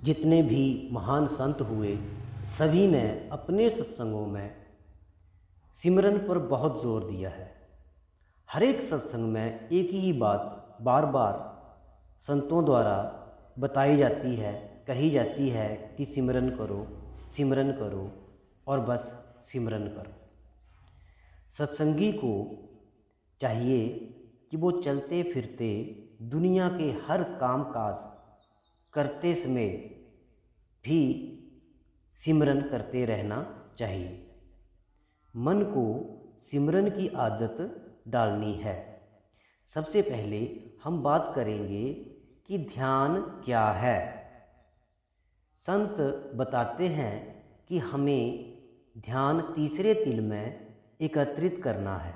जितने भी महान संत हुए सभी ने अपने सत्संगों में सिमरन पर बहुत जोर दिया है। हर एक सत्संग में एक ही बात बार बार संतों द्वारा बताई जाती है, कही जाती है कि सिमरन करो और बस सिमरन करो। सत्संगी को चाहिए कि वो चलते फिरते दुनिया के हर काम काज करते समय भी सिमरन करते रहना चाहिए। मन को सिमरन की आदत डालनी है। सबसे पहले हम बात करेंगे कि ध्यान क्या है। संत बताते हैं कि हमें ध्यान तीसरे तिल में एकत्रित करना है।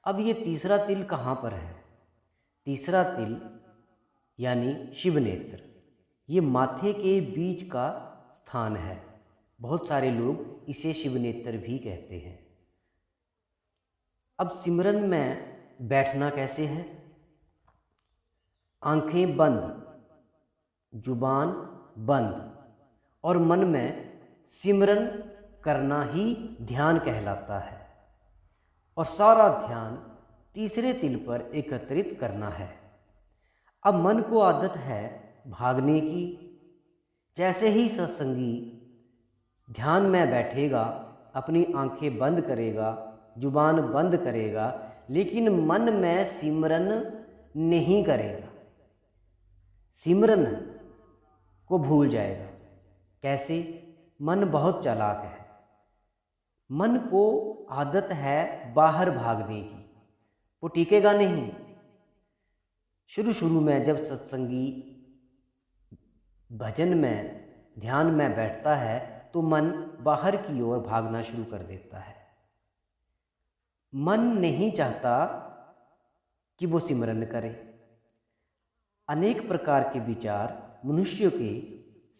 अब ये तीसरा तिल कहाँ पर है? तीसरा तिल यानी शिव नेत्र, ये माथे के बीच का स्थान है। बहुत सारे लोग इसे शिव नेत्र भी कहते हैं। अब सिमरन में बैठना कैसे है? आंखें बंद, जुबान बंद और मन में सिमरन करना ही ध्यान कहलाता है। और सारा ध्यान तीसरे तिल पर एकत्रित करना है। अब मन को आदत है भागने की। जैसे ही सत्संगी ध्यान में बैठेगा, अपनी आंखें बंद करेगा, जुबान बंद करेगा, लेकिन मन में सिमरन नहीं करेगा, सिमरन को भूल जाएगा। कैसे? मन बहुत चालाक है। मन को आदत है बाहर भागने की, वो टिकेगा नहीं। शुरू में जब सत्संगी भजन में ध्यान में बैठता है तो मन बाहर की ओर भागना शुरू कर देता है। मन नहीं चाहता कि वो सिमरन करे। अनेक प्रकार के विचार मनुष्य के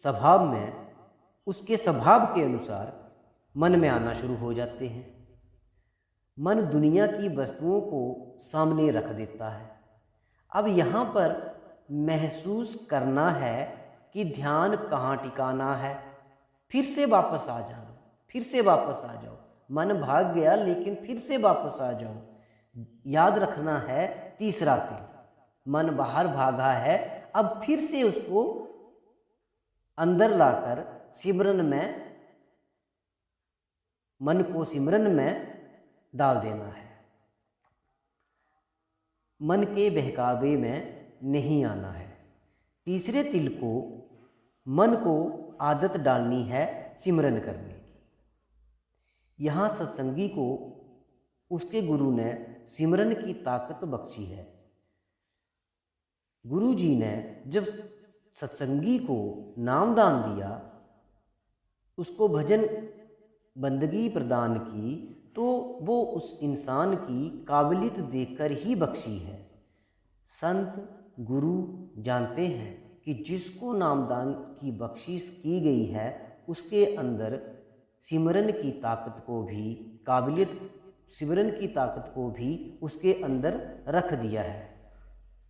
स्वभाव में, उसके स्वभाव के अनुसार मन में आना शुरू हो जाते हैं। मन दुनिया की वस्तुओं को सामने रख देता है। अब यहाँ पर महसूस करना है कि ध्यान कहाँ टिकाना है। फिर से वापस आ जाना, फिर से वापस आ जाओ। मन भाग गया लेकिन फिर से वापस आ जाओ। याद रखना है तीसरा तिल। मन बाहर भागा है, अब फिर से उसको अंदर लाकर सिमरन में, मन को सिमरन में डाल देना है। मन के बहकावे में नहीं आना है। तीसरे तिल को, मन को आदत डालनी है सिमरन करने की। यहाँ सत्संगी को उसके गुरु ने सिमरन की ताकत बख्शी है। गुरु जी ने जब सत्संगी को नामदान दिया, उसको भजन बंदगी प्रदान की, तो वो उस इंसान की काबिलियत देखकर ही बख्शी है। संत गुरु जानते हैं कि जिसको नामदान की बख्शिश की गई है उसके अंदर सिमरन की ताकत को भी, काबिलियत सिमरन की ताकत को भी उसके अंदर रख दिया है।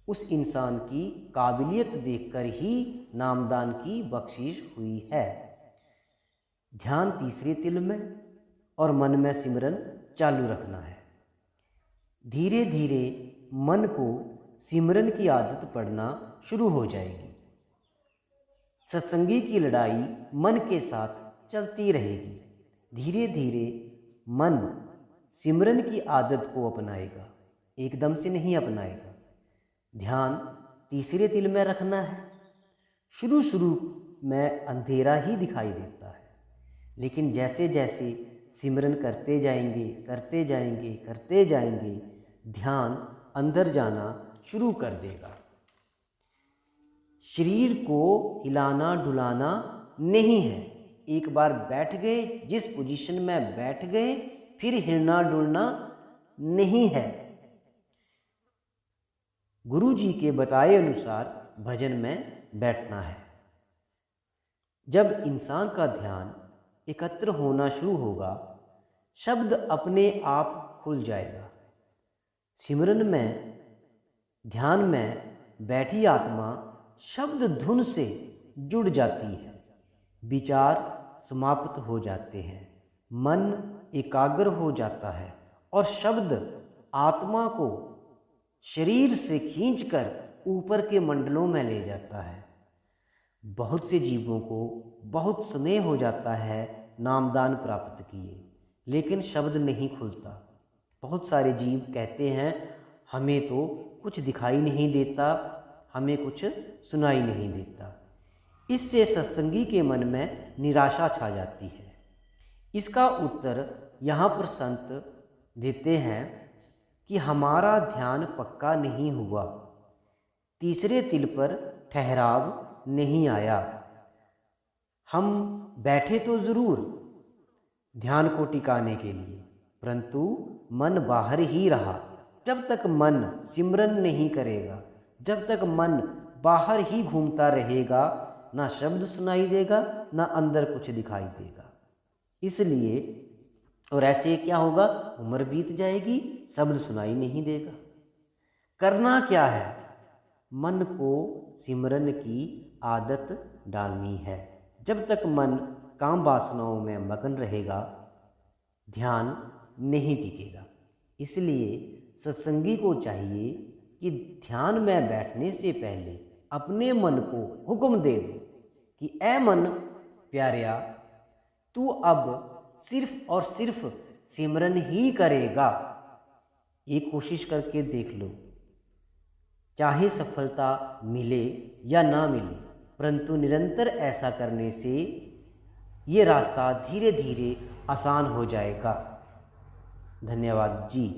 उस इंसान की काबिलियत देखकर ही नामदान की बख्शिश हुई है। ध्यान तीसरे तिल में और मन में सिमरन चालू रखना है। धीरे धीरे मन को सिमरन की आदत पड़ना शुरू हो जाएगी। सत्संगी की लड़ाई मन के साथ चलती रहेगी। धीरे धीरे मन सिमरन की आदत को अपनाएगा, एकदम से नहीं अपनाएगा। ध्यान तीसरे तिल में रखना है। शुरू में अंधेरा ही दिखाई देता है, लेकिन जैसे जैसे सिमरन करते जाएंगे, ध्यान अंदर जाना शुरू कर देगा। शरीर को हिलाना डुलाना नहीं है। एक बार बैठ गए, जिस पोजीशन में बैठ गए, फिर हिलना डुलना नहीं है। गुरु जी के बताए अनुसार भजन में बैठना है। जब इंसान का ध्यान एकत्र होना शुरू होगा, शब्द अपने आप खुल जाएगा। सिमरन में, ध्यान में बैठी आत्मा शब्द धुन से जुड़ जाती है, विचार समाप्त हो जाते हैं, मन एकाग्र हो जाता है और शब्द आत्मा को शरीर से खींचकर ऊपर के मंडलों में ले जाता है। बहुत से जीवों को बहुत समय हो जाता है नामदान प्राप्त किए, लेकिन शब्द नहीं खुलता। बहुत सारे जीव कहते हैं हमें तो कुछ दिखाई नहीं देता, हमें कुछ सुनाई नहीं देता। इससे सत्संगी के मन में निराशा छा जाती है। इसका उत्तर यहाँ पर संत देते हैं कि हमारा ध्यान पक्का नहीं हुआ, तीसरे तिल पर ठहराव नहीं आया। हम बैठे तो ज़रूर ध्यान को टिकाने के लिए, परंतु मन बाहर ही रहा। जब तक मन सिमरन नहीं करेगा, जब तक मन बाहर ही घूमता रहेगा, ना शब्द सुनाई देगा, ना अंदर कुछ दिखाई देगा। इसलिए और ऐसे क्या होगा, उम्र बीत जाएगी, शब्द सुनाई नहीं देगा। करना क्या है, मन को सिमरन की आदत डालनी है। जब तक मन काम वासनाओं में मगन रहेगा, ध्यान नहीं टिकेगा। इसलिए सत्संगी को चाहिए कि ध्यान में बैठने से पहले अपने मन को हुक्म दे दो कि ऐ मन प्यारिया, तू अब सिर्फ और सिर्फ सिमरन ही करेगा। एक कोशिश करके देख लो, चाहे सफलता मिले या ना मिले, परंतु निरंतर ऐसा करने से ये रास्ता धीरे धीरे आसान हो जाएगा। धन्यवाद जी।